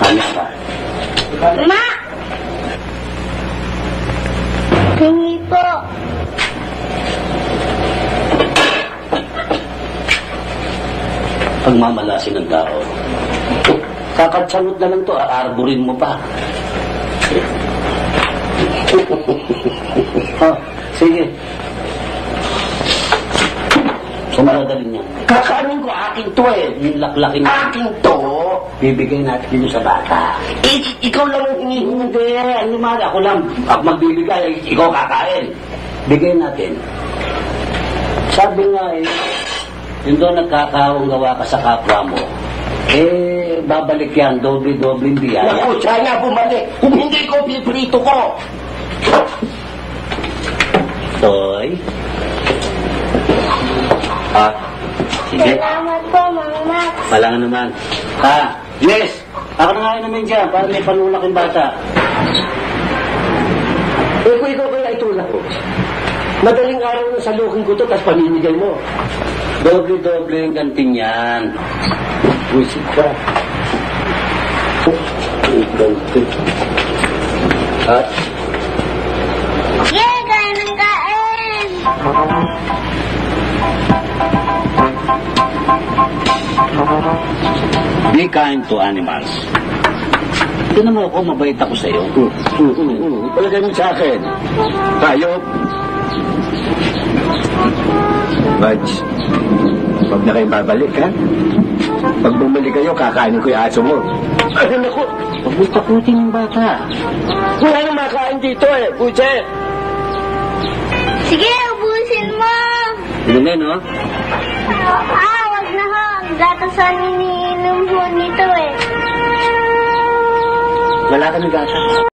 Ano ba? Ma! Hingi po. Pagmamalasin ng tao. Kakatsangot na lang to, aarborin mo pa. Sige. Sumaradalin niya. Kakaanin ko, akin to eh. Yung laklakin niya. Akin to? Bibigay natin dito sa bata. Ikaw lang ang hindi. Ano man, ako lang. Ako magbibigay, ikaw kakain. Bigay natin. Sabi nga eh, yun doon nagkakawang gawa ka sa kapwa mo. Babalik yan, doble-doble biyaya. Naku, sana bumalik. Kung hindi ko, piprito ko. Toy. Sige. Salamat po, Mama. Wala nga naman. Yes! Ako na nga naman dyan, para may panulak yung bata. Kung ikaw kaya itulak ko. Madaling araw na salukin ko to, tapos paninigay mo. Doble-doble yung ganting yan. Buisit ka. Ganting. At? Yeah, kain ng kain. Be kind to animals. Tignan mo ako, mabait ako sa'yo. Palagay mo sa akin. Tayo. Badge. Huwag na kayo babalik, ha? Pag bumalik kayo, kakainin ko yung aso mo. Ano na ko? Huwag mo takutin yung bata. Wala nang makain dito, eh. Bujet. Sige, ubusin mo. Hindi no? Wag na ho. Gatasan iniinom ho nito eh. Wala kami gata.